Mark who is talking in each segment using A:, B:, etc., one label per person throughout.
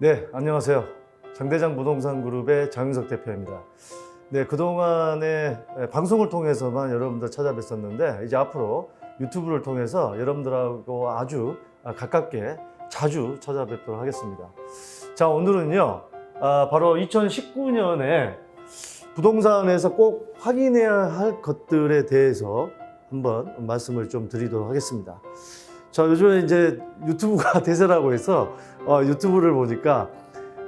A: 네, 안녕하세요. 장대장 부동산 그룹의 장윤석 대표입니다. 네, 그동안에 방송을 통해서만 여러분들 찾아뵀었는데 이제 앞으로 유튜브를 통해서 여러분들하고 아주 가깝게 자주 찾아뵙도록 하겠습니다. 자, 오늘은요, 바로 2019년에 부동산에서 꼭 확인해야 할 것들에 대해서 한번 말씀을 좀 드리도록 하겠습니다. 자, 요즘에 이제 유튜브가 대세라고 해서 유튜브를 보니까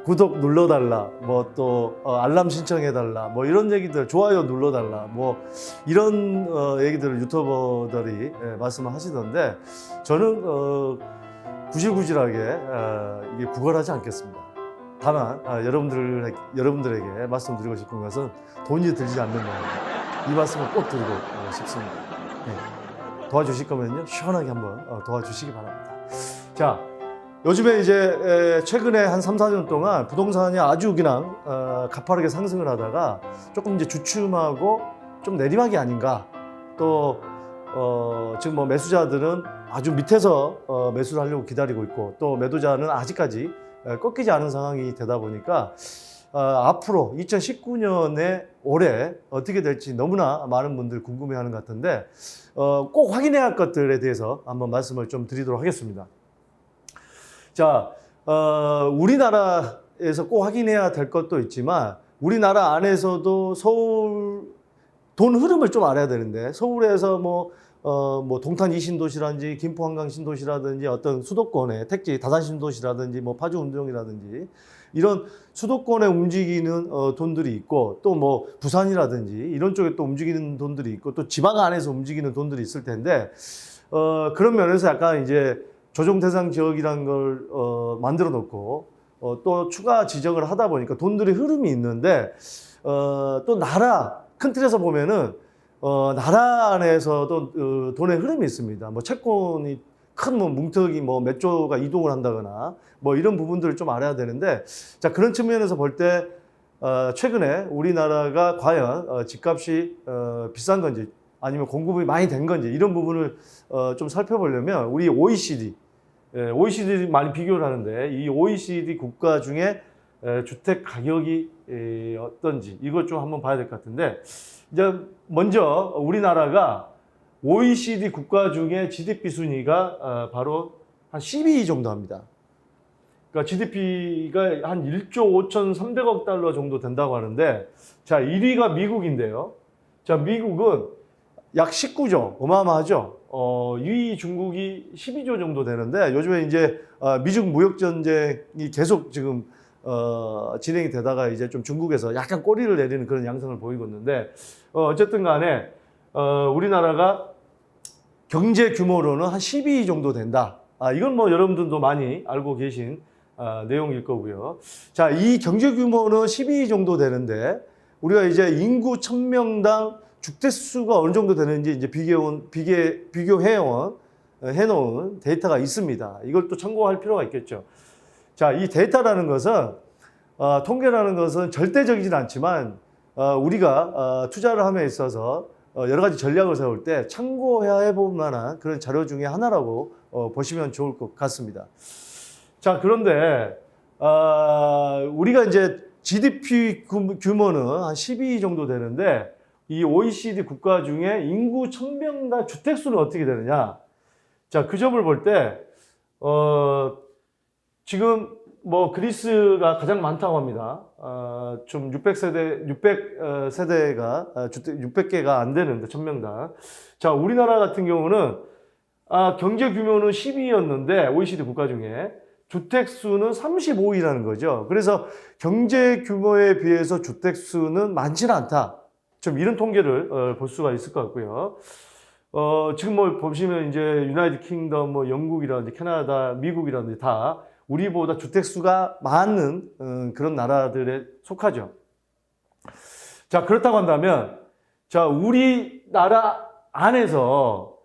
A: 구독 눌러달라, 뭐 또 알람 신청해달라, 뭐 이런 얘기들, 좋아요 눌러달라, 뭐 이런 얘기들을 유튜버들이 말씀을 하시던데 저는 구질구질하게 이게 구걸하지 않겠습니다. 다만 여러분들에게 말씀드리고 싶은 것은 돈이 들지 않는 겁니다. 이 말씀을 꼭 드리고 싶습니다. 네. 도와주실 거면요 시원하게 한번 도와주시기 바랍니다. 자, 요즘에 이제 최근에 한 3, 4년 동안 부동산이 아주 그냥 가파르게 상승을 하다가 조금 이제 주춤하고 좀 내리막이 아닌가. 또 지금 뭐 매수자들은 아주 밑에서 매수를 하려고 기다리고 있고 또 매도자는 아직까지 꺾이지 않은 상황이 되다 보니까 앞으로 2019년에 올해 어떻게 될지 너무나 많은 분들 궁금해하는 것 같은데 꼭 확인해야 할 것들에 대해서 한번 말씀을 좀 드리도록 하겠습니다. 자, 우리나라에서 꼭 확인해야 될 것도 있지만 우리나라 안에서도 서울 돈 흐름을 좀 알아야 되는데 서울에서 뭐 동탄 2신도시라든지 김포 한강 신도시라든지 어떤 수도권의 택지 다산 신도시라든지 뭐 파주 운동이라든지 이런 수도권에 움직이는 돈들이 있고 또 뭐 부산이라든지 이런 쪽에 또 움직이는 돈들이 있고 또 지방 안에서 움직이는 돈들이 있을 텐데 그런 면에서 약간 이제 조정 대상 지역이라는 걸 만들어 놓고 또 추가 지정을 하다 보니까 돈들의 흐름이 있는데 또 나라 큰 틀에서 보면은 나라 안에서도 돈의 흐름이 있습니다. 뭐 채권이 큰 뭐 뭉텅이 뭐 몇 조가 이동을 한다거나 뭐 이런 부분들을 좀 알아야 되는데 자, 그런 측면에서 볼 때 최근에 우리나라가 과연 집값이 비싼 건지 아니면 공급이 많이 된 건지 이런 부분을 좀 살펴보려면 우리 OECD 많이 비교를 하는데 이 OECD 국가 중에 주택 가격이 어떤지 이것 좀 한번 봐야 될 것 같은데 이제 먼저 우리나라가 OECD 국가 중에 GDP 순위가 바로 한 12위 정도 합니다. 그러니까 GDP가 한 1조 5,300억 달러 정도 된다고 하는데 자, 1위가 미국인데요. 자, 미국은 약 19조, 어마어마하죠. 2위 중국이 12조 정도 되는데 요즘에 이제 미중 무역 전쟁이 계속 지금 진행이 되다가 이제 좀 중국에서 약간 꼬리를 내리는 그런 양상을 보이고 있는데 어쨌든 간에 우리나라가 경제 규모로는 한 12위 정도 된다. 이건 뭐 여러분들도 많이 알고 계신 내용일 거고요. 자, 이 경제 규모는 12위 정도 되는데 우리가 이제 인구 1000명당 주택수가 어느 정도 되는지 이제 해놓은 데이터가 있습니다. 이걸 또 참고할 필요가 있겠죠. 자, 이 데이터라는 것은 통계라는 것은 절대적이진 않지만 우리가 투자를 함에 있어서 여러 가지 전략을 세울 때 참고해야 볼 만한 그런 자료 중에 하나라고 보시면 좋을 것 같습니다. 자, 그런데 우리가 이제 GDP 규모는 한 12위 정도 되는데 이 OECD 국가 중에 인구 1000명당 주택수는 어떻게 되느냐? 자, 그 점을 볼 때 지금 뭐 그리스가 가장 많다고 합니다. 좀 600세대가 주택 600개가 안 되는데 1000명당. 자, 우리나라 같은 경우는 경제 규모는 12위였는데 OECD 국가 중에 주택 수는 35위라는 거죠. 그래서 경제 규모에 비해서 주택 수는 많지는 않다. 좀 이런 통계를 볼 수가 있을 것 같고요. 지금 뭐 보시면 이제 유나이티드 킹덤, 뭐 영국이라든지 캐나다, 미국이라든지 다 우리보다 주택 수가 많은 그런 나라들에 속하죠. 자, 그렇다고 한다면 자, 우리나라 안에서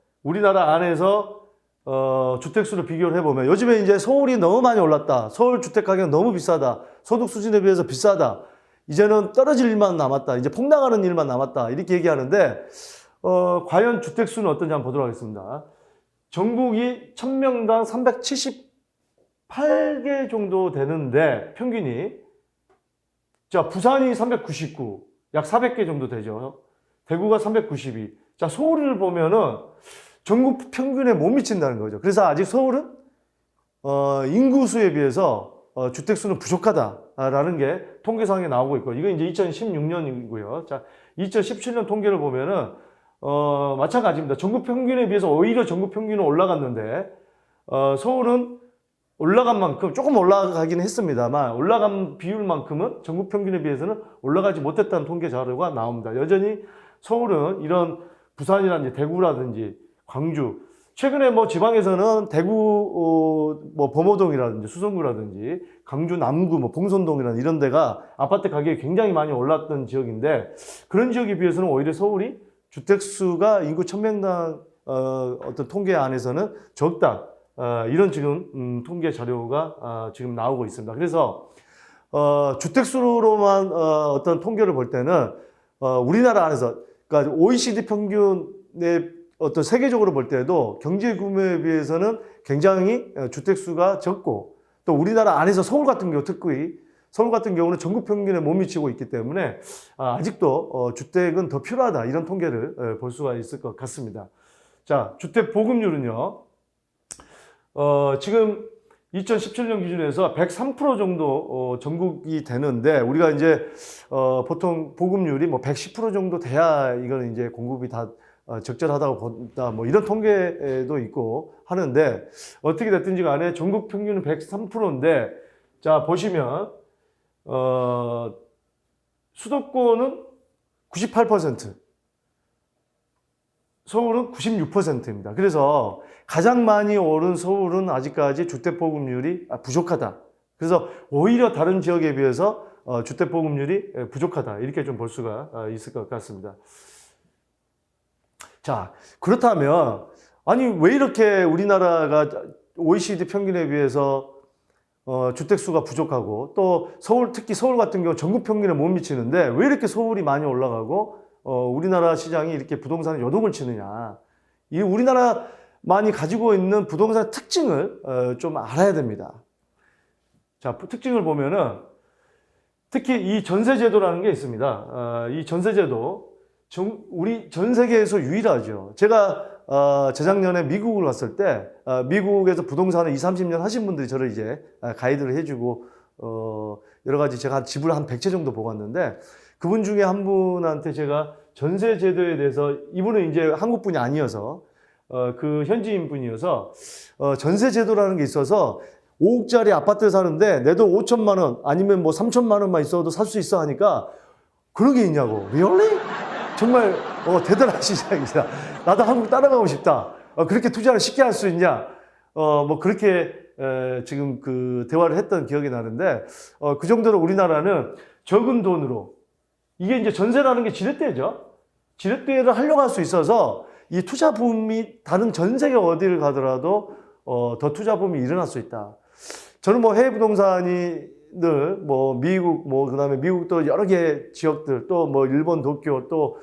A: 주택 수를 비교를 해보면 요즘에 이제 서울이 너무 많이 올랐다. 서울 주택 가격 너무 비싸다. 소득 수준에 비해서 비싸다. 이제는 떨어질 일만 남았다. 이제 폭락하는 일만 남았다. 이렇게 얘기하는데 과연 주택 수는 어떤지 한번 보도록 하겠습니다. 전국이 1000명당 8개 정도 되는데 평균이 자 부산이 399, 약 400개 정도 되죠. 대구가 392. 자 서울을 보면은 전국 평균에 못 미친다는 거죠. 그래서 아직 서울은 인구수에 비해서 주택수는 부족하다라는 게 통계상에 나오고 있고, 이거 이제 2016년이고요. 자 2017년 통계를 보면은 마찬가지입니다. 전국 평균에 비해서 오히려 전국 평균은 올라갔는데 서울은 올라간 만큼 조금 올라가긴 했습니다만 올라간 비율만큼은 전국 평균에 비해서는 올라가지 못했다는 통계 자료가 나옵니다. 여전히 서울은 이런 부산이라든지 대구라든지 광주, 최근에 뭐 지방에서는 대구 뭐 범어동이라든지 수성구라든지 강주 남구 뭐 봉선동이라든지 이런 데가 아파트 가격이 굉장히 많이 올랐던 지역인데, 그런 지역에 비해서는 오히려 서울이 주택수가 인구 1000명당 어떤 통계 안에서는 적다. 이런 지금 통계 자료가 지금 나오고 있습니다. 그래서 주택수로만 어떤 통계를 볼 때는 우리나라 안에서, 그러니까 OECD 평균의 어떤 세계적으로 볼 때도 경제 규모에 비해서는 굉장히 주택수가 적고, 또 우리나라 안에서 서울 같은 경우 특히 서울 같은 경우는 전국 평균에 못 미치고 있기 때문에 아직도 주택은 더 필요하다, 이런 통계를 볼 수가 있을 것 같습니다. 자, 주택 보급률은요. 지금 2017년 기준에서 103% 정도 전국이 되는데, 우리가 이제 보통 보급률이 뭐 110% 정도 돼야 이거는 이제 공급이 다 적절하다고 본다, 뭐 이런 통계도 있고 하는데, 어떻게 됐든지 간에 전국 평균은 103%인데, 자 보시면 수도권은 98%, 서울은 96%입니다. 그래서 가장 많이 오른 서울은 아직까지 주택 보급률이 부족하다. 그래서 오히려 다른 지역에 비해서 주택 보급률이 부족하다, 이렇게 좀 볼 수가 있을 것 같습니다. 자, 그렇다면 아니 왜 이렇게 우리나라가 OECD 평균에 비해서 주택수가 부족하고, 또 서울, 특히 서울 같은 경우 전국 평균에 못 미치는데 왜 이렇게 서울이 많이 올라가고 우리나라 시장이 이렇게 부동산에 요동을 치느냐, 이 우리나라만이 가지고 있는 부동산 특징을 좀 알아야 됩니다. 자, 특징을 보면은 특히 이 전세제도라는 게 있습니다. 이 전세제도 우리 전 세계에서 유일하죠. 제가 재작년에 미국을 갔을 때 미국에서 부동산을 20, 30년 하신 분들이 저를 이제 가이드를 해주고 여러 가지 제가 집을 한 100채 정도 보고 왔는데, 그분 중에 한 분한테 제가 전세 제도에 대해서, 이분은 이제 한국 분이 아니어서 그 현지인 분이어서 전세 제도라는 게 있어서 5억짜리 아파트에 사는데 내 돈 5천만 원 아니면 뭐 3천만 원만 있어도 살 수 있어 하니까, 그런 게 있냐고. Really? 정말 대단한 시장이다. 나도 한국 따라가고 싶다. 그렇게 투자를 쉽게 할 수 있냐? 뭐 그렇게 지금 그 대화를 했던 기억이 나는데, 그 정도로 우리나라는 적은 돈으로, 이게 이제 전세라는 게 지렛대죠. 지렛대를 하려고 할 수 있어서 이 투자 붐이 다른 전 세계 어디를 가더라도 더 투자 붐이 일어날 수 있다. 저는 뭐 해외 부동산이 늘 뭐 미국, 뭐 그다음에 미국도 여러 개 지역들, 또 뭐 일본 도쿄, 또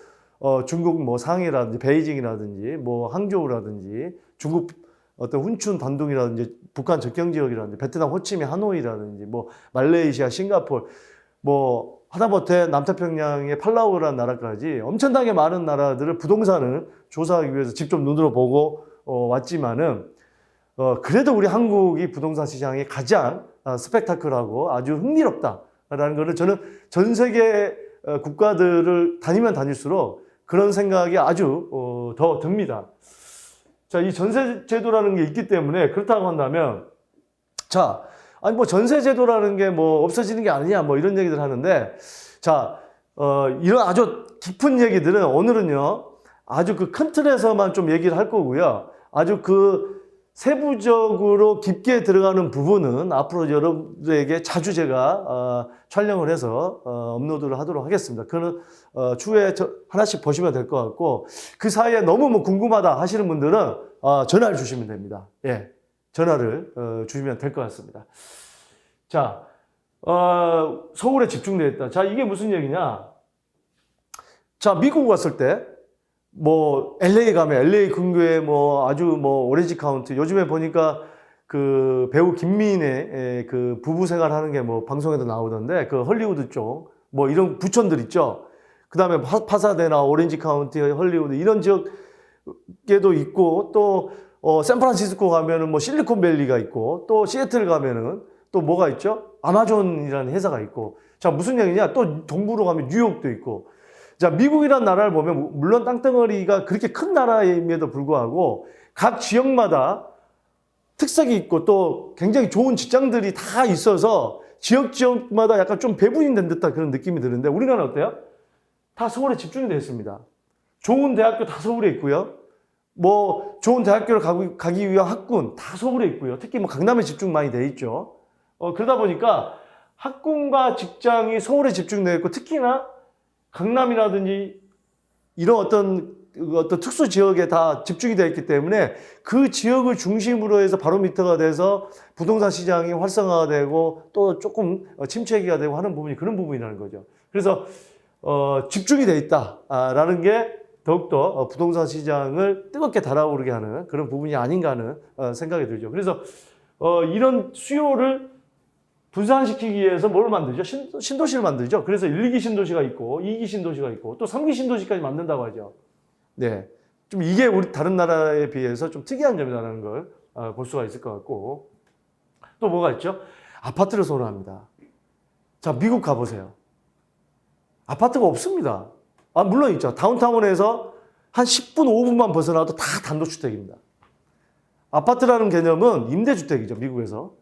A: 중국 뭐 상해라든지 베이징이라든지 뭐 항저우라든지 중국 어떤 훈춘 단둥이라든지 북한 접경 지역이라든지 베트남 호치민 하노이라든지 뭐 말레이시아 싱가포르, 뭐 하다못해 남태평양의 팔라우라는 나라까지 엄청나게 많은 나라들을 부동산을 조사하기 위해서 직접 눈으로 보고 왔지만은 그래도 우리 한국이 부동산 시장이 가장 스펙타클하고 아주 흥미롭다라는 거를 저는 전 세계 국가들을 다니면 다닐수록 그런 생각이 아주 더 듭니다. 자, 이 전세 제도라는 게 있기 때문에, 그렇다고 한다면, 자, 아니 뭐 전세 제도라는 게 뭐 없어지는 게 아니냐, 뭐 이런 얘기들 하는데, 자, 이런 아주 깊은 얘기들은 오늘은요 아주 그 큰 틀에서만 좀 얘기를 할 거고요. 아주 그 세부적으로 깊게 들어가는 부분은 앞으로 여러분들에게 자주 제가 촬영을 해서 업로드를 하도록 하겠습니다. 그거는 추후에 하나씩 보시면 될 것 같고, 그 사이에 너무 뭐 궁금하다 하시는 분들은 전화를 주시면 됩니다. 예, 전화를 주시면 될 것 같습니다. 자, 서울에 집중되어 있다. 자, 이게 무슨 얘기냐? 자, 미국 갔을 때 뭐 LA 가면 LA 근교에 뭐 아주 뭐 오렌지 카운티, 요즘에 보니까 그 배우 김민의 그 부부 생활하는 게 뭐 방송에도 나오던데 그 헐리우드 쪽 뭐 이런 부촌들 있죠. 그다음에 파사데나 오렌지 카운티, 헐리우드 이런 지역에도 있고 또 샌프란시스코 가면은 뭐 실리콘밸리가 있고 또 시애틀 가면은 또 뭐가 있죠? 아마존이라는 회사가 있고. 자, 무슨 얘기냐? 또 동부로 가면 뉴욕도 있고. 자, 미국이라는 나라를 보면 물론 땅덩어리가 그렇게 큰 나라임에도 불구하고 각 지역마다 특색이 있고 또 굉장히 좋은 직장들이 다 있어서 지역마다 약간 좀 배분이 된 듯한 그런 느낌이 드는데 우리나라는 어때요? 다 서울에 집중이 되어 있습니다. 좋은 대학교 다 서울에 있고요. 뭐 좋은 대학교를 가기 위한 학군 다 서울에 있고요. 특히 뭐 강남에 집중 많이 돼 있죠. 그러다 보니까 학군과 직장이 서울에 집중되어 있고 특히나 강남이라든지 이런 어떤 특수 지역에 다 집중이 되어 있기 때문에 그 지역을 중심으로 해서 바로미터가 돼서 부동산 시장이 활성화가 되고 또 조금 침체기가 되고 하는 부분이 그런 부분이라는 거죠. 그래서 집중이 되어 있다라는 게 더욱더 부동산 시장을 뜨겁게 달아오르게 하는 그런 부분이 아닌가 하는 생각이 들죠. 그래서 이런 수요를 분산시키기 위해서 뭘 만들죠? 신도시를 만들죠. 그래서 1, 2기 신도시가 있고 2기 신도시가 있고 또 3기 신도시까지 만든다고 하죠. 네, 좀 이게 우리 다른 나라에 비해서 좀 특이한 점이라는 걸 볼 수가 있을 것 같고 또 뭐가 있죠? 아파트를 선호합니다. 자, 미국 가보세요. 아파트가 없습니다. 물론 있죠. 다운타운에서 한 10분, 5분만 벗어나도 다 단독주택입니다. 아파트라는 개념은 임대주택이죠, 미국에서.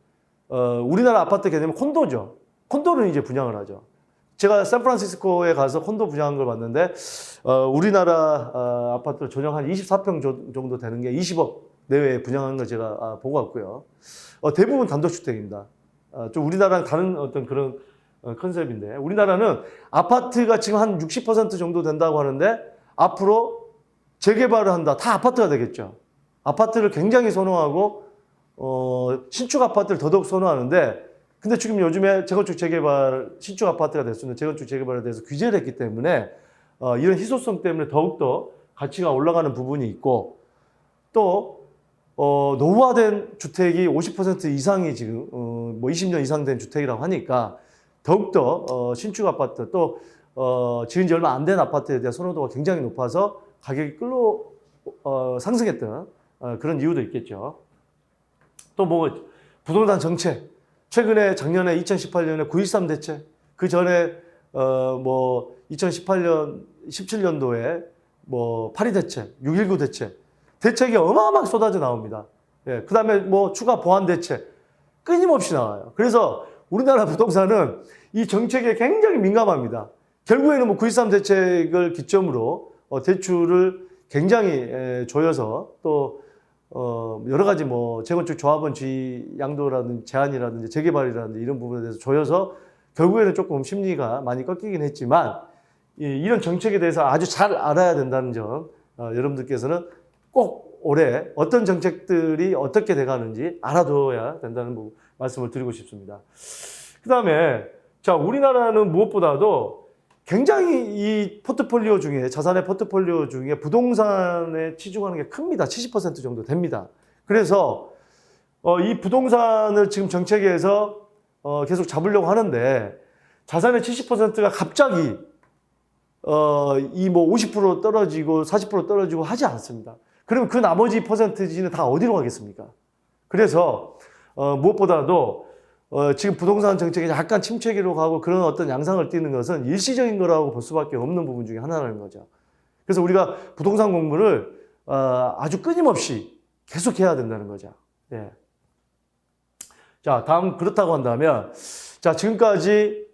A: 우리나라 아파트 개념은 콘도죠. 콘도는 이제 분양을 하죠. 제가 샌프란시스코에 가서 콘도 분양한 걸 봤는데, 우리나라 아파트를 전용 한 24평 정도 되는 게 20억 내외에 분양한 걸 제가 보고 왔고요. 대부분 단독주택입니다. 좀 우리나라랑 다른 어떤 그런 컨셉인데, 우리나라는 아파트가 지금 한 60% 정도 된다고 하는데, 앞으로 재개발을 한다. 다 아파트가 되겠죠. 아파트를 굉장히 선호하고, 신축 아파트를 더더욱 선호하는데, 근데 지금 요즘에 재건축 재개발, 신축 아파트가 됐으면 재건축 재개발에 대해서 규제를 했기 때문에, 이런 희소성 때문에 더욱더 가치가 올라가는 부분이 있고, 또, 노후화된 주택이 50% 이상이 지금, 뭐 20년 이상 된 주택이라고 하니까, 더욱더, 신축 아파트, 또, 지은 지 얼마 안 된 아파트에 대한 선호도가 굉장히 높아서 가격이 상승했던 그런 이유도 있겠죠. 또 뭐, 부동산 정책. 최근에 작년에 2018년에 9.13 대책, 그 전에, 2018년, 17년도에 뭐, 8.2 대책, 6.19 대책. 대책이 어마어마하게 쏟아져 나옵니다. 예, 그 다음에 뭐, 추가 보완 대책. 끊임없이 나와요. 그래서 우리나라 부동산은 이 정책에 굉장히 민감합니다. 결국에는 뭐 9.13 대책을 기점으로 대출을 굉장히 조여서 또 여러 가지 뭐 재건축 조합원주의 양도라든지 제한이라든지 재개발이라든지 이런 부분에 대해서 조여서 결국에는 조금 심리가 많이 꺾이긴 했지만 이런 정책에 대해서 아주 잘 알아야 된다는 점 여러분들께서는 꼭 올해 어떤 정책들이 어떻게 돼가는지 알아둬야 된다는 말씀을 드리고 싶습니다. 그 다음에 자, 우리나라는 무엇보다도 굉장히 이 포트폴리오 중에, 자산의 포트폴리오 중에 부동산에 치중하는 게 큽니다. 70% 정도 됩니다. 그래서 이 부동산을 지금 정책에서 계속 잡으려고 하는데 자산의 70%가 갑자기 이 뭐 50% 떨어지고 40% 떨어지고 하지 않습니다. 그러면 그 나머지 퍼센티지는 다 어디로 가겠습니까? 그래서 무엇보다도 지금 부동산 정책이 약간 침체기로 가고 그런 어떤 양상을 띠는 것은 일시적인 거라고 볼 수밖에 없는 부분 중에 하나라는 거죠. 그래서 우리가 부동산 공부를 아주 끊임없이 계속 해야 된다는 거죠. 예. 자, 다음 그렇다고 한다면 자, 지금까지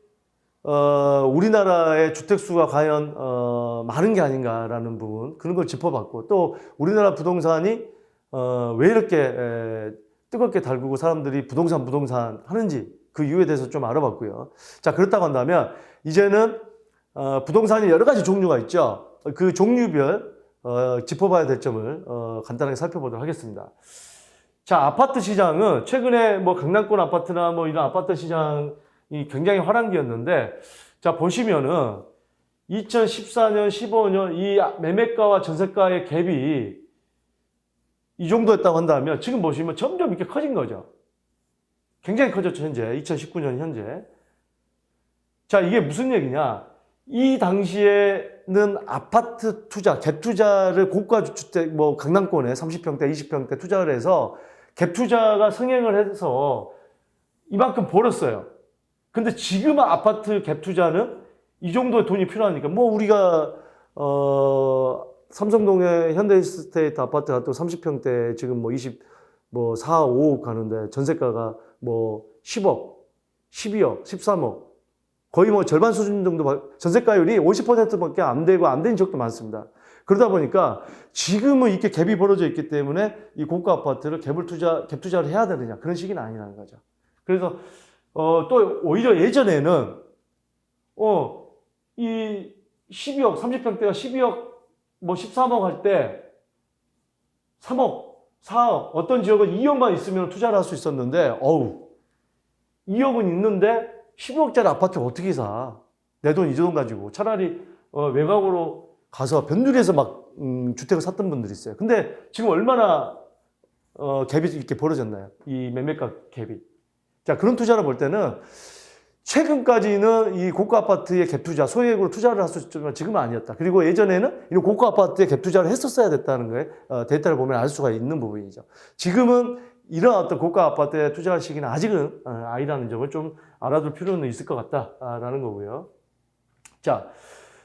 A: 우리나라의 주택수가 과연 많은 게 아닌가라는 부분 그런 걸 짚어봤고 또 우리나라 부동산이 왜 이렇게 뜨겁게 달구고 사람들이 부동산 하는지 그 이유에 대해서 좀 알아봤고요. 자, 그렇다고 한다면 이제는 부동산이 여러 가지 종류가 있죠. 그 종류별 짚어봐야 될 점을 간단하게 살펴보도록 하겠습니다. 자, 아파트 시장은 최근에 뭐 강남권 아파트나 뭐 이런 아파트 시장이 굉장히 화랑기였는데 자, 보시면은 2014년, 15년 이 매매가와 전세가의 갭이 이 정도였다고 한다면 지금 보시면 점점 이렇게 커진 거죠. 굉장히 커졌죠, 현재. 2019년 현재. 자, 이게 무슨 얘기냐. 이 당시에는 아파트 투자, 갭 투자를 고가 주택, 뭐 강남권에 30평대, 20평대 투자를 해서 갭 투자가 성행을 해서 이만큼 벌었어요. 근데 지금은 아파트 갭 투자는 이 정도의 돈이 필요하니까 뭐 우리가 삼성동의 현대이스테이트 아파트 같은 30평대 지금 뭐 4, 5억 가는데 전세가가 뭐 10억, 12억, 13억 거의 뭐 절반 수준 정도 전세가율이 50%밖에 안 되고 안 된 적도 많습니다. 그러다 보니까 지금은 이렇게 갭이 벌어져 있기 때문에 이 고가 아파트를 갭 투자를 해야 되느냐 그런 시기는 아니라는 거죠. 그래서 또 오히려 예전에는 이 12억 30평대가 12억 뭐 13억 할 때 3억 4억 어떤 지역은 2억만 있으면 투자를 할 수 있었는데 2억은 있는데 15억짜리 아파트를 어떻게 사? 내 돈 이 돈 가지고 차라리 외곽으로 가서 변두리에서 막 주택을 샀던 분들이 있어요. 근데 지금 얼마나 갭이 이렇게 벌어졌나요? 이 매매가 갭이. 자, 그런 투자를 볼 때는 최근까지는 이 고가 아파트의 갭 투자, 소액으로 투자를 할 수 있지만 지금은 아니었다. 그리고 예전에는 이 고가 아파트에 갭 투자를 했었어야 됐다는 거에 데이터를 보면 알 수가 있는 부분이죠. 지금은 이런 어떤 고가 아파트에 투자할 시기는 아직은 아니라는 점을 좀 알아둘 필요는 있을 것 같다라는 거고요. 자,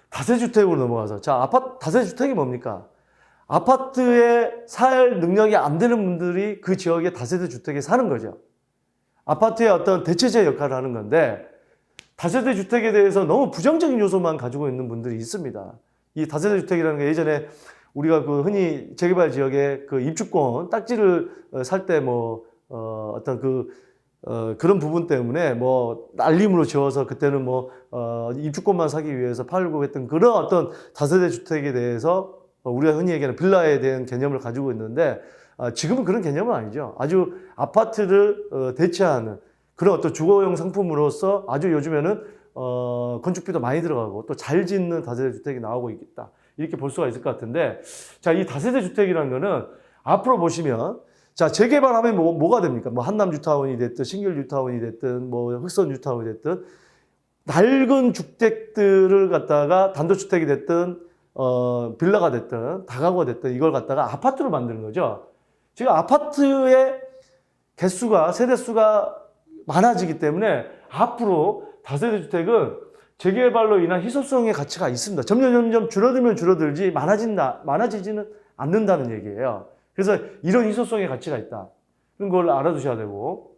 A: 다세주택으로 넘어가서 다세주택이 뭡니까? 아파트에 살 능력이 안 되는 분들이 그 지역의 다세대 주택에 사는 거죠. 아파트의 어떤 대체제 역할을 하는 건데 다세대 주택에 대해서 너무 부정적인 요소만 가지고 있는 분들이 있습니다. 이 다세대 주택이라는 게 예전에 우리가 그 흔히 재개발 지역의 그 입주권 딱지를 살 때 뭐 어떤 그런 부분 때문에 뭐 날림으로 지어서 그때는 뭐 입주권만 사기 위해서 팔고 했던 그런 어떤 다세대 주택에 대해서 우리가 흔히 얘기하는 빌라에 대한 개념을 가지고 있는데 지금은 그런 개념은 아니죠. 아주 아파트를 대체하는 그런 어떤 주거용 상품으로서 아주 요즘에는 건축비도 많이 들어가고 또 잘 짓는 다세대 주택이 나오고 있다. 이렇게 볼 수가 있을 것 같은데, 자, 이 다세대 주택이라는 거는 앞으로 보시면, 자, 재개발하면 뭐가 됩니까? 뭐 한남 뉴타운이 됐든, 신길 뉴타운이 됐든, 뭐 흑선 뉴타운이 됐든, 낡은 주택들을 갖다가 단독주택이 됐든, 빌라가 됐든, 다가구가 됐든, 이걸 갖다가 아파트로 만드는 거죠. 지금 아파트의 개수가, 세대수가 많아지기 때문에 앞으로 다세대 주택은 재개발로 인한 희소성의 가치가 있습니다. 점점 줄어들면 줄어들지 많아지지는 않는다는 얘기예요. 그래서 이런 희소성의 가치가 있다. 그런 걸 알아두셔야 되고.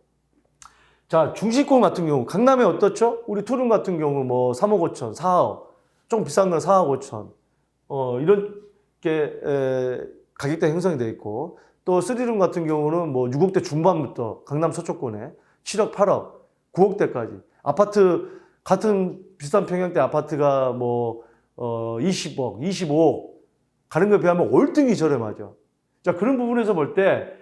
A: 자, 중시권 같은 경우, 강남에 어떻죠? 우리 투룸 같은 경우 뭐 3억 5천, 4억, 좀 비싼 건 4억 5천. 이렇게 가격대 형성이 되어 있고, 또 3룸 같은 경우는 뭐 6억대 중반부터 강남 서초권에 7억, 8억, 9억대까지. 아파트 같은 비싼 평형대 아파트가 뭐 20억, 25억 가는 것에 비하면 월등히 저렴하죠. 자, 그런 부분에서 볼 때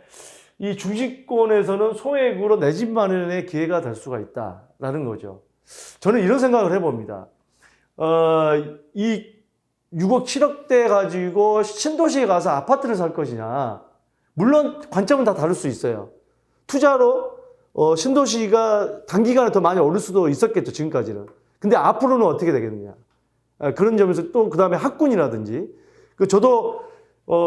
A: 이 중시권에서는 소액으로 내 집 마련의 기회가 될 수가 있다라는 거죠. 저는 이런 생각을 해봅니다. 이 6억, 7억대 가지고 신도시에 가서 아파트를 살 것이냐. 물론 관점은 다 다를 수 있어요. 투자로 신도시가 단기간에 더 많이 오를 수도 있었겠죠, 지금까지는. 근데 앞으로는 어떻게 되겠느냐. 그런 점에서 또 그 다음에 학군이라든지. 저도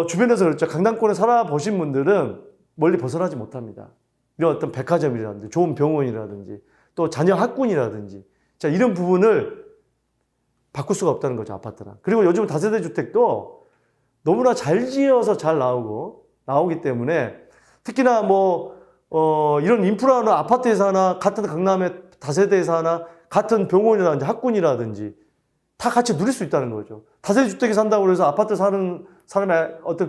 A: 주변에서 그렇죠. 강남권에 살아보신 분들은 멀리 벗어나지 못합니다. 이런 어떤 백화점이라든지 좋은 병원이라든지 또 자녀 학군이라든지 자, 이런 부분을 바꿀 수가 없다는 거죠, 아파트랑. 그리고 요즘 다세대 주택도 너무나 잘 지어서 잘 나오기 때문에 특히나 뭐 이런 인프라는 아파트에서 하나, 같은 강남의 다세대에서 하나, 같은 병원이라든지 학군이라든지 다 같이 누릴 수 있다는 거죠. 다세대 주택에 산다고 해서 아파트 사는 사람의 어떤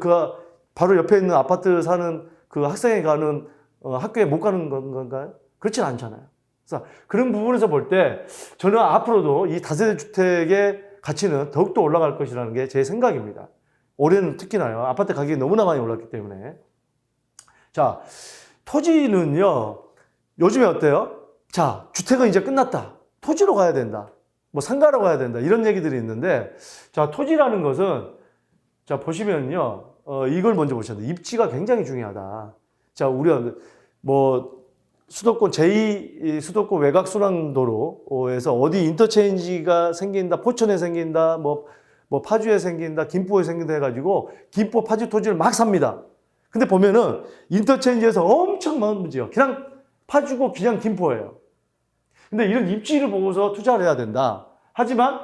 A: 바로 옆에 있는 아파트 사는 그 학생이 가는 학교에 못 가는 건가요? 그렇진 않잖아요. 그래서 그런 부분에서 볼 때 저는 앞으로도 이 다세대 주택의 가치는 더욱더 올라갈 것이라는 게 제 생각입니다. 올해는 특히나요. 아파트 가격이 너무나 많이 올랐기 때문에. 자, 토지는요, 요즘에 어때요? 자, 주택은 이제 끝났다. 토지로 가야 된다. 뭐 상가로 가야 된다. 이런 얘기들이 있는데, 자, 토지라는 것은, 자, 보시면요, 이걸 먼저 보셔야 돼요. 입지가 굉장히 중요하다. 자, 우리가 뭐 수도권 제2 수도권 외곽순환도로에서 어디 인터체인지가 생긴다, 포천에 생긴다, 뭐 파주에 생긴다, 김포에 생긴다 해가지고 김포 파주 토지를 막 삽니다. 근데 보면은 인터체인지에서 엄청 많은 문제요. 그냥 파주고 그냥 김포예요. 근데 이런 입지를 보고서 투자를 해야 된다. 하지만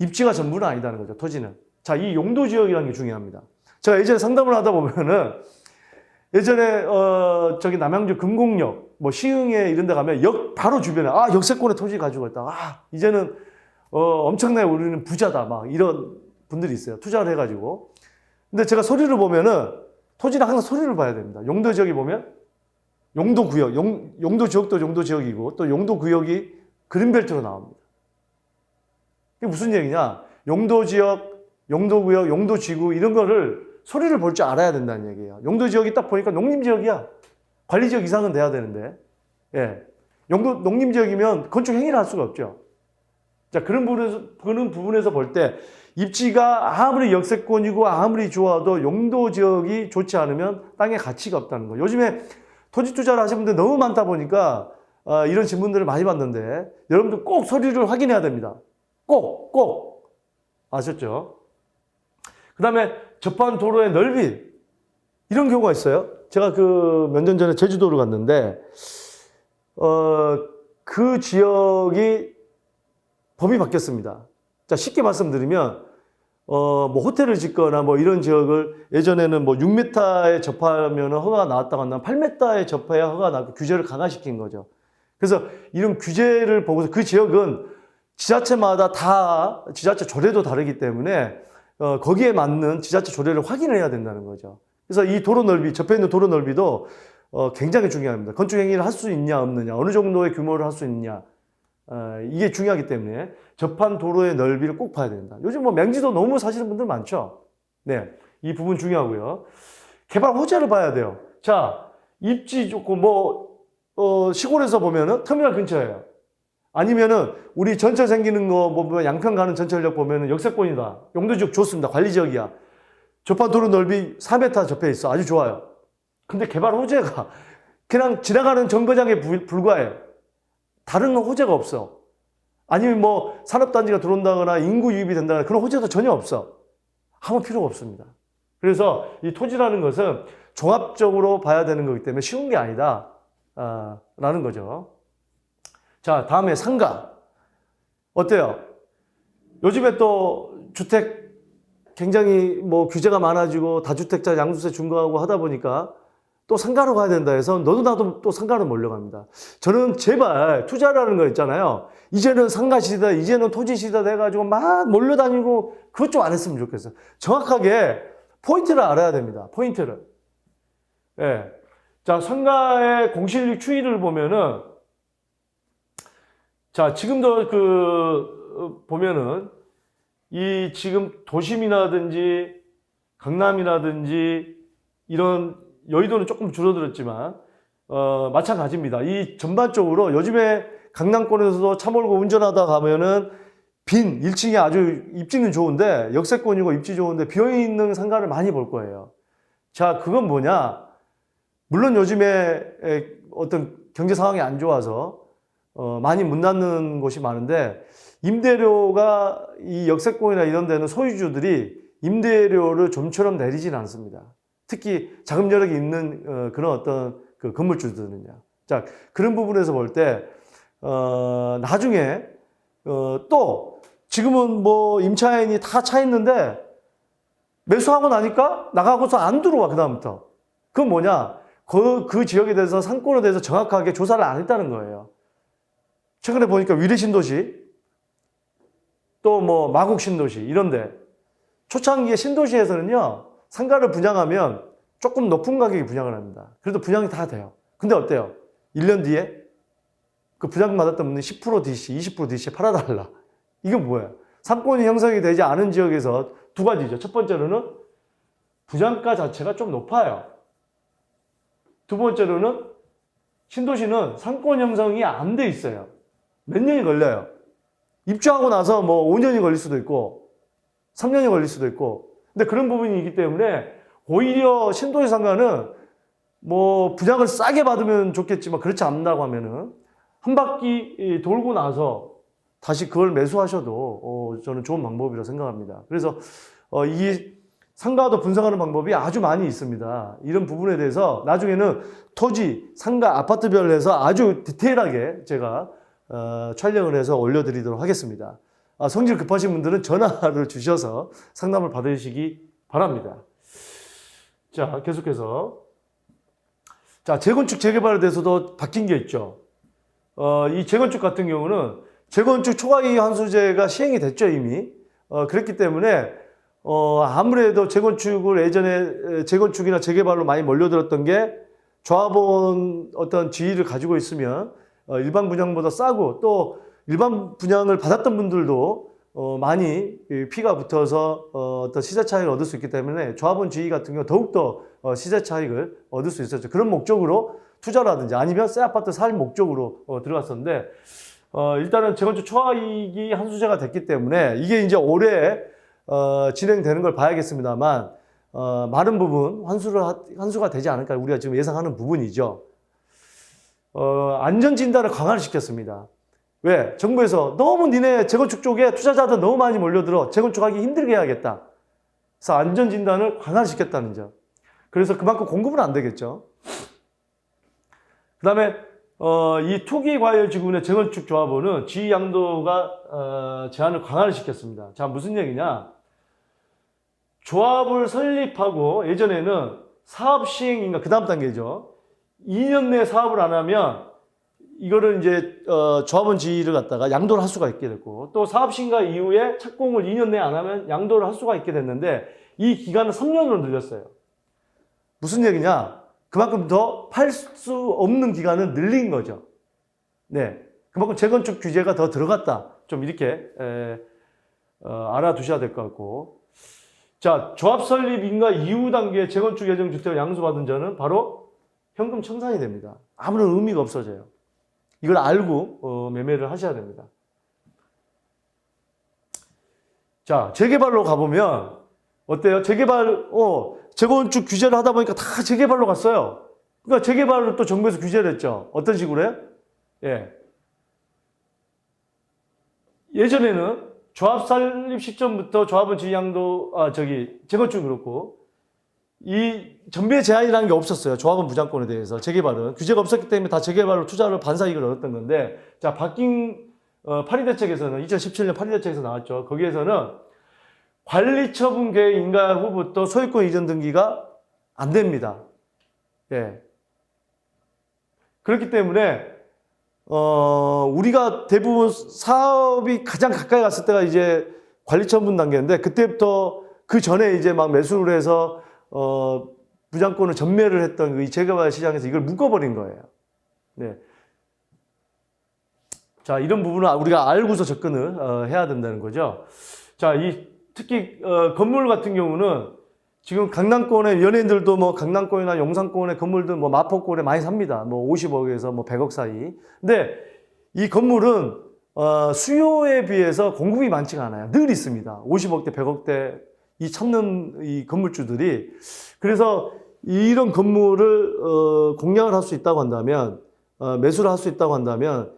A: 입지가 전부는 아니다는 거죠, 토지는. 자, 이 용도 지역이라는 게 중요합니다. 제가 예전에 상담을 하다 보면은 예전에 저기 남양주 금곡역, 뭐 시흥에 이런 데 가면 역 바로 주변에 역세권에 토지 가지고 있다. 이제는 엄청나게 우리는 부자다. 막 이런 분들이 있어요. 투자를 해가지고. 근데 제가 서류를 보면은 토지는 항상 서류를 봐야 됩니다. 용도 지역이 보면 용도 구역, 용도 지역도 용도 지역이고 또 용도 구역이 그린벨트로 나옵니다. 이게 무슨 얘기냐? 용도 지역, 용도 구역, 용도 지구 이런 거를 소리를 볼 줄 알아야 된다는 얘기예요. 용도 지역이 딱 보니까 농림 지역이야. 관리 지역 이상은 돼야 되는데. 예. 농림 지역이면 건축 행위를 할 수가 없죠. 자, 그런 부분에서 볼 때 입지가 아무리 역세권이고 아무리 좋아도 용도 지역이 좋지 않으면 땅에 가치가 없다는 거. 요즘에 토지 투자를 하시는 분들 너무 많다 보니까 이런 질문들을 많이 받는데 여러분들 꼭 서류를 확인해야 됩니다. 꼭. 아셨죠? 그 다음에 접한 도로의 넓이. 이런 경우가 있어요. 제가 몇 년 전에 제주도를 갔는데, 그 지역이 법이 바뀌었습니다. 자, 쉽게 말씀드리면, 뭐 호텔을 짓거나 뭐 이런 지역을 예전에는 뭐 6m에 접하면 허가가 나왔다고 한다면 8m에 접해야 허가가 나고 규제를 강화시킨 거죠. 그래서 이런 규제를 보고서 그 지역은 지자체마다 다 지자체 조례도 다르기 때문에 거기에 맞는 지자체 조례를 확인을 해야 된다는 거죠. 그래서 이 도로 넓이, 접해 있는 도로 넓이도 굉장히 중요합니다. 건축 행위를 할 수 있냐 없느냐, 어느 정도의 규모를 할 수 있냐, 이게 중요하기 때문에 접한 도로의 넓이를 꼭 봐야 된다. 요즘 뭐 맹지도 너무 사시는 분들 많죠. 네, 이 부분 중요하고요. 개발 호재를 봐야 돼요. 자, 입지 좋고 시골에서 보면은 터미널 근처예요. 아니면은 우리 전철 생기는 거 보면 양평 가는 전철역 보면은 역세권이다. 용도지역 좋습니다. 관리지역이야. 접한 도로 넓이 4m 접해 있어. 아주 좋아요. 근데 개발 호재가 그냥 지나가는 정거장에 불과해. 다른 호재가 없어. 아니면 뭐 산업단지가 들어온다거나 인구 유입이 된다거나 그런 호재도 전혀 없어. 아무 필요가 없습니다. 그래서 이 토지라는 것은 종합적으로 봐야 되는 거기 때문에 쉬운 게 아니다. 라는 거죠. 자, 다음에 상가. 어때요? 요즘에 또 주택 굉장히 뭐 규제가 많아지고 다주택자 양도세 중과하고 하다 보니까 또 상가로 가야 된다 해서 너도 나도 또 상가로 몰려갑니다. 저는 제발 투자라는 거 있잖아요. 이제는 상가 시대다, 이제는 토지 시대다 해가지고 막 몰려다니고 그것 좀 안 했으면 좋겠어요. 정확하게 포인트를 알아야 됩니다. 포인트를. 예. 자, 상가의 공실률 추이를 보면은 자, 지금도 보면은, 이 지금 도심이라든지, 강남이라든지, 이런, 여의도는 조금 줄어들었지만, 마찬가지입니다. 이 전반적으로 요즘에 강남권에서도 차 몰고 운전하다 가면은, 빈 1층이 아주 입지는 좋은데, 역세권이고 입지 좋은데, 비어있는 상가를 많이 볼 거예요. 자, 그건 뭐냐? 물론 요즘에 어떤 경제 상황이 안 좋아서, 많이 문 닫는 곳이 많은데 임대료가 이 역세권이나 이런 데는 소유주들이 임대료를 좀처럼 내리진 않습니다. 특히 자금 여력이 있는 그런 어떤 그 건물주들은요. 자, 그런 부분에서 볼 때 나중에 또 지금은 뭐 임차인이 다 차 있는데 매수하고 나니까 나가고서 안 들어와. 그다음부터 그건 뭐냐? 그 지역에 대해서 상권에 대해서 정확하게 조사를 안 했다는 거예요. 최근에 보니까 위례 신도시, 또 뭐 마곡 신도시 이런데 초창기에 신도시에서는요 상가를 분양하면 조금 높은 가격에 분양을 합니다. 그래도 분양이 다 돼요. 근데 어때요? 1년 뒤에 그 분양 받았던 분이 10% DC, 20% DC에 팔아달라. 이건 뭐예요? 상권이 형성이 되지 않은 지역에서 두 가지죠. 첫 번째로는 분양가 자체가 좀 높아요. 두 번째로는 신도시는 상권 형성이 안 돼 있어요. 몇 년이 걸려요. 입주하고 나서 뭐 5년이 걸릴 수도 있고 3년이 걸릴 수도 있고 근데 그런 부분이 있기 때문에 오히려 신도시 상가는 뭐 분양을 싸게 받으면 좋겠지만 그렇지 않는다고 하면은 한 바퀴 돌고 나서 다시 그걸 매수하셔도 저는 좋은 방법이라고 생각합니다. 그래서 이 상가도 분석하는 방법이 아주 많이 있습니다. 이런 부분에 대해서 나중에는 토지, 상가, 아파트별로 해서 아주 디테일하게 제가 촬영을 해서 올려드리도록 하겠습니다. 성질 급하신 분들은 전화를 주셔서 상담을 받으시기 바랍니다. 자, 계속해서. 자, 재건축, 재개발에 대해서도 바뀐 게 있죠. 이 재건축 같은 경우는 재건축 초과이익 환수제가 시행이 됐죠, 이미. 그랬기 때문에, 아무래도 재건축을 예전에 재건축이나 재개발로 많이 몰려들었던 게 조합원 어떤 지위를 가지고 있으면 일반 분양보다 싸고 또 일반 분양을 받았던 분들도 많이 피가 붙어서 어떤 시세 차익을 얻을 수 있기 때문에 조합원 지위 같은 경우 더욱더 시세 차익을 얻을 수 있었죠. 그런 목적으로 투자라든지 아니면 새 아파트 살 목적으로 들어갔었는데 일단은 재건축 초과이익이 환수제가 됐기 때문에 이게 이제 올해 진행되는 걸 봐야겠습니다만 많은 부분 환수가 되지 않을까 우리가 지금 예상하는 부분이죠. 안전진단을 강화를 시켰습니다. 왜? 정부에서 너무 니네 재건축 쪽에 투자자들 너무 많이 몰려들어 재건축하기 힘들게 해야겠다. 그래서 안전진단을 강화를 시켰다는 점. 그래서 그만큼 공급은 안 되겠죠. 그 다음에 이 투기과열지구의 재건축 조합원은 지위 양도가 제한을 강화를 시켰습니다. 자, 무슨 얘기냐? 조합을 설립하고 예전에는 사업 시행인가 그 다음 단계죠. 2년 내에 사업을 안 하면 이거를 이제 조합원 지위를 갖다가 양도를 할 수가 있게 됐고 또 사업 시행과 이후에 착공을 2년 내에 안 하면 양도를 할 수가 있게 됐는데 이 기간을 3년으로 늘렸어요. 무슨 얘기냐? 그만큼 더 팔 수 없는 기간을 늘린 거죠. 네, 그만큼 재건축 규제가 더 들어갔다. 좀 이렇게 알아두셔야 될 것 같고. 자, 조합 설립 인가 이후 단계 재건축 예정 주택을 양수받은 자는 바로 현금 청산이 됩니다. 아무런 의미가 없어져요. 이걸 알고 매매를 하셔야 됩니다. 자, 재개발로 가보면 어때요? 재건축 규제를 하다 보니까 다 재개발로 갔어요. 그러니까 재개발을 또 정부에서 규제를 했죠. 어떤 식으로 해요? 예. 예전에는 조합 설립 시점부터 조합원 지위양도, 재건축은 그렇고, 이 전매 제한이라는 게 없었어요. 조합원 부장권에 대해서. 재개발은. 규제가 없었기 때문에 다 재개발로 투자를 반사이익을 얻었던 건데, 자, 바뀐, 파리대책에서는, 2017년 파리대책에서 나왔죠. 거기에서는 관리처분 계획 인가 후부터 소유권 이전 등기가 안 됩니다. 예. 그렇기 때문에, 우리가 대부분 사업이 가장 가까이 갔을 때가 이제 관리처분 단계인데, 그때부터 그 전에 이제 막 매수를 해서, 부장권을 전매를 했던 이 재개발 시장에서 이걸 묶어버린 거예요. 네. 자, 이런 부분은 우리가 알고서 접근을 해야 된다는 거죠. 자, 특히 건물 같은 경우는 지금 강남권에 연예인들도 뭐 강남권이나 용산권의 건물들 뭐 마포권에 많이 삽니다. 뭐 50억에서 뭐 100억 사이. 근데 이 건물은 수요에 비해서 공급이 많지가 않아요. 늘 있습니다. 50억대, 100억대 이 찾는 이 건물주들이. 그래서 이런 건물을 공략을 할 수 있다고 한다면, 매수를 할 수 있다고 한다면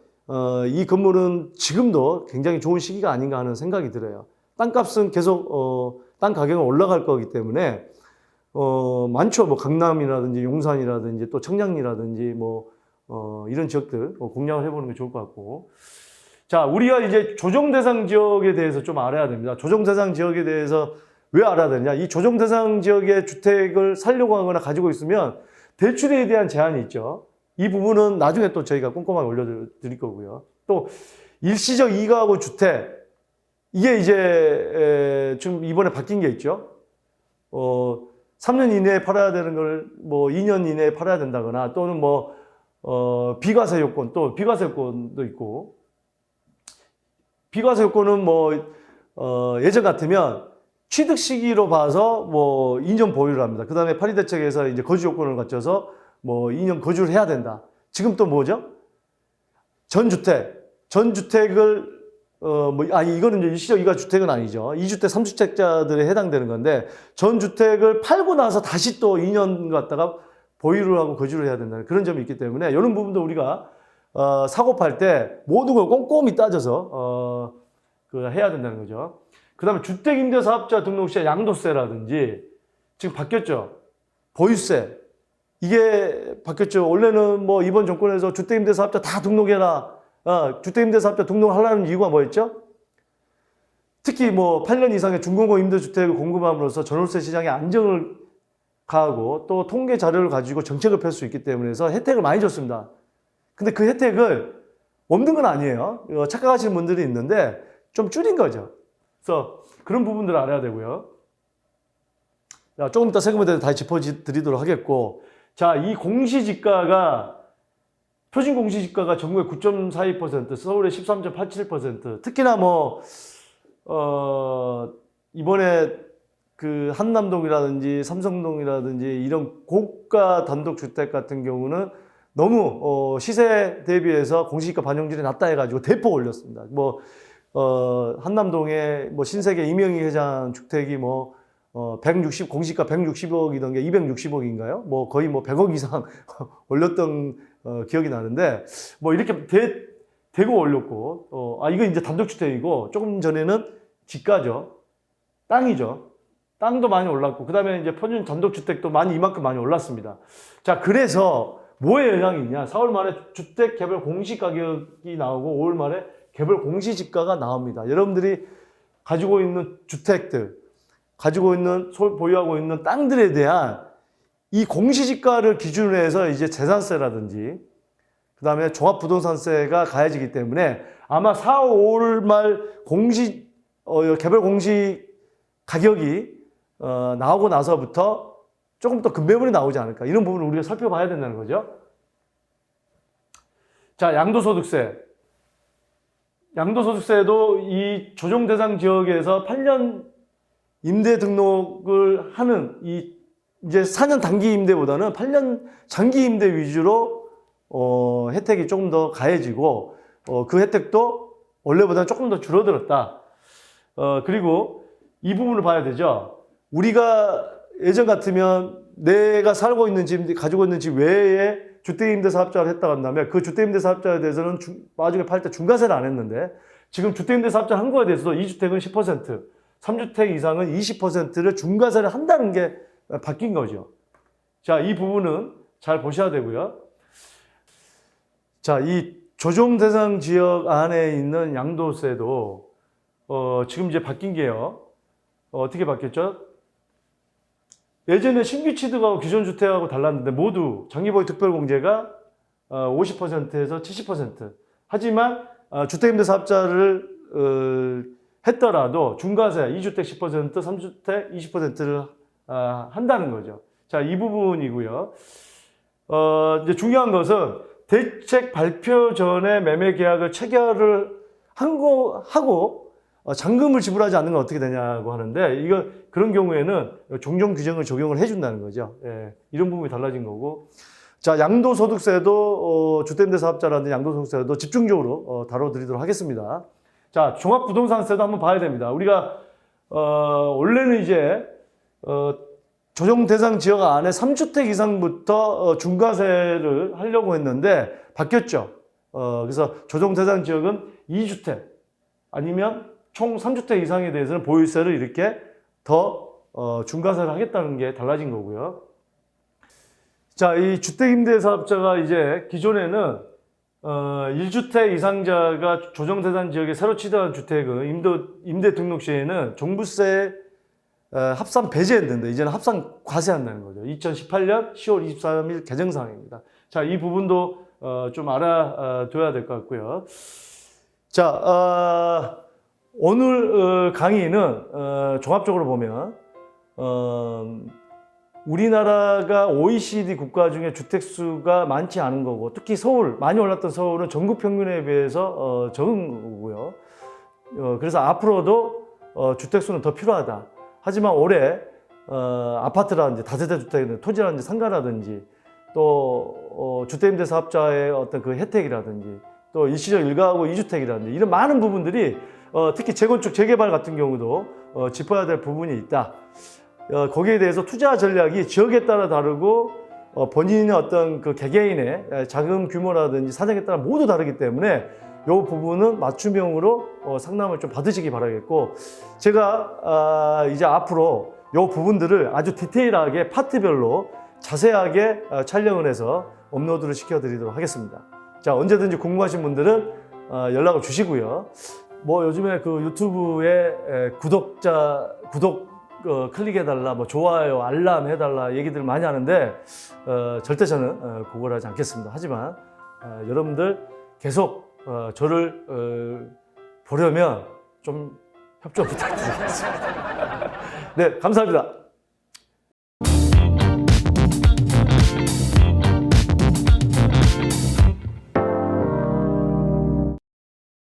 A: 이 건물은 지금도 굉장히 좋은 시기가 아닌가 하는 생각이 들어요. 땅값은 계속 땅 가격은 올라갈 거기 때문에 많죠. 뭐 강남이라든지 용산이라든지 또 청량리라든지 이런 지역들 공략을 해보는 게 좋을 것 같고. 자, 우리가 이제 조정 대상 지역에 대해서 좀 알아야 됩니다. 조정 대상 지역에 대해서 왜 알아야 되냐? 이 조정 대상 지역의 주택을 살려고 하거나 가지고 있으면 대출에 대한 제한이 있죠. 이 부분은 나중에 또 저희가 꼼꼼하게 올려드릴 거고요. 또 일시적 이가구 주택, 이게 이제 좀 이번에 바뀐 게 있죠. 3년 이내에 팔아야 되는 걸 2년 이내에 팔아야 된다거나 또는 비과세 요건, 또 비과세 요건도 있고, 비과세 요건은 예전 같으면 취득 시기로 봐서 2년 보유를 합니다. 그 다음에 파리대책에서 이제 거주 요건을 갖춰서 2년 거주를 해야 된다. 지금 또 뭐죠? 전주택을 이거는 이제 일시적 이가 주택은 아니죠. 2주택, 3주택자들에 해당되는 건데, 전 주택을 팔고 나서 다시 또 2년 갔다가 보유를 하고 거주를 해야 된다는 그런 점이 있기 때문에, 이런 부분도 우리가, 사고 팔 때 모든 걸 꼼꼼히 따져서, 해야 된다는 거죠. 그 다음에 주택임대사업자 등록시에 양도세라든지, 지금 바뀌었죠. 보유세. 이게 바뀌었죠. 원래는 뭐 이번 정권에서 주택임대사업자 다 등록해라. 주택임대사업자 등록하려는 이유가 뭐였죠? 특히 뭐 8년 이상의 중공고 임대주택을 공급함으로써 전월세 시장의 안정을 가하고 또 통계 자료를 가지고 정책을 펼 수 있기 때문에 해서 혜택을 많이 줬습니다. 근데 그 혜택을 없는 건 아니에요. 착각하시는 분들이 있는데 좀 줄인 거죠. 그래서 그런 부분들을 알아야 되고요. 자, 조금 이따 세금에 대해서 다시 짚어드리도록 하겠고, 자, 이 공시지가가 표준 공시지가가 전국에 9.42%, 서울에 13.87%. 특히나 뭐 이번에 그 한남동이라든지 삼성동이라든지 이런 고가 단독주택 같은 경우는 너무 시세 대비해서 공시지가 반영률이 낮다 해가지고 대폭 올렸습니다. 뭐 한남동에 뭐 신세계 이명희 회장 주택이 뭐 160 공시가 160억이던 게 260억인가요? 뭐 거의 뭐 100억 이상 올렸던 기억이 나는데, 뭐 이렇게 대고 올렸고, 이거 이제 단독주택이고, 조금 전에는 지가죠. 땅이죠. 땅도 많이 올랐고, 그 다음에 이제 표준 단독주택도 이만큼 많이 올랐습니다. 자, 그래서 뭐에 영향이 있냐? 4월 말에 주택 개별 공시가격이 나오고 5월 말에 개별 공시지가가 나옵니다. 여러분들이 가지고 있는 주택들, 가지고 있는, 보유하고 있는 땅들에 대한 이 공시지가를 기준으로 해서 이제 재산세라든지, 그 다음에 종합부동산세가 가해지기 때문에 아마 4, 5월 말 개별 공시 가격이, 나오고 나서부터 조금 더 급매물이 나오지 않을까. 이런 부분을 우리가 살펴봐야 된다는 거죠. 자, 양도소득세. 양도소득세도 이 조정대상 지역에서 8년 임대 등록을 하는 이제 4년 단기 임대보다는 8년 장기 임대 위주로 혜택이 조금 더 가해지고, 그 혜택도 원래보다는 조금 더 줄어들었다. 그리고 이 부분을 봐야 되죠. 우리가 예전 같으면 내가 살고 있는 집, 가지고 있는 집 외에 주택임대사업자를 했다고 한다면 그 주택임대사업자에 대해서는 나중에 팔 때 중과세를 안 했는데, 지금 주택임대사업자 한 거에 대해서도 2주택은 10%, 3주택 이상은 20%를 중과세를 한다는 게 바뀐 거죠. 자, 이 부분은 잘 보셔야 되고요. 자, 이 조정 대상 지역 안에 있는 양도세도 지금 이제 바뀐 게요. 어떻게 바뀌었죠? 예전에 신규 취득하고 기존 주택하고 달랐는데 모두 장기보유 특별공제가 50%에서 70%. 하지만 주택임대사업자를 했더라도 중과세 2주택 10%, 3주택 20%를 한다는 거죠. 자, 이 부분이고요. 이제 중요한 것은 대책 발표 전에 매매 계약을 체결을 하고 잔금을 지불하지 않는 건 어떻게 되냐고 하는데, 그런 경우에는 종종 규정을 적용을 해준다는 거죠. 예, 이런 부분이 달라진 거고. 자, 양도소득세도 주택임대사업자라든지 양도소득세도 집중적으로 다뤄드리도록 하겠습니다. 자, 종합부동산세도 한번 봐야 됩니다. 우리가 원래는 이제 조정 대상 지역 안에 3주택 이상부터 중과세를 하려고 했는데 바뀌었죠. 그래서 조정 대상 지역은 2주택 아니면 총 3주택 이상에 대해서는 보유세를 이렇게 더 중과세를 하겠다는 게 달라진 거고요. 자, 이 주택임대사업자가 이제 기존에는 1주택 이상자가 조정대상 지역에 새로 취득한 주택은 임대 등록 시에는 종부세 합산 배제했는데 이제는 합산 과세한다는 거죠. 2018년 10월 23일 개정사항입니다. 자, 이 부분도 좀 알아둬야 될 것 같고요. 자, 오늘 강의는 종합적으로 보면 우리나라가 OECD 국가 중에 주택수가 많지 않은 거고, 특히 서울, 많이 올랐던 서울은 전국 평균에 비해서 적은 거고요. 그래서 앞으로도 주택수는 더 필요하다. 하지만 올해 아파트라든지 다세대 주택, 토지라든지 상가라든지 또 주택임대사업자의 어떤 그 혜택이라든지 또 일시적 일가구 2주택이라든지 이런 많은 부분들이 특히 재건축, 재개발 같은 경우도 짚어야 될 부분이 있다. 거기에 대해서 투자 전략이 지역에 따라 다르고 본인의 어떤 그 개개인의 자금 규모라든지 사정에 따라 모두 다르기 때문에 이 부분은 맞춤형으로 상담을 좀 받으시기 바라겠고, 제가 이제 앞으로 이 부분들을 아주 디테일하게 파트별로 자세하게 촬영을 해서 업로드를 시켜드리도록 하겠습니다. 자, 언제든지 궁금하신 분들은 연락을 주시고요. 뭐 요즘에 그 유튜브에 구독 클릭해달라, 뭐 좋아요, 알람 해달라 얘기들 많이 하는데 절대 저는 그걸 하지 않겠습니다. 하지만 여러분들 계속 저를 보려면 좀 협조 부탁드리겠습니다. 네, 감사합니다.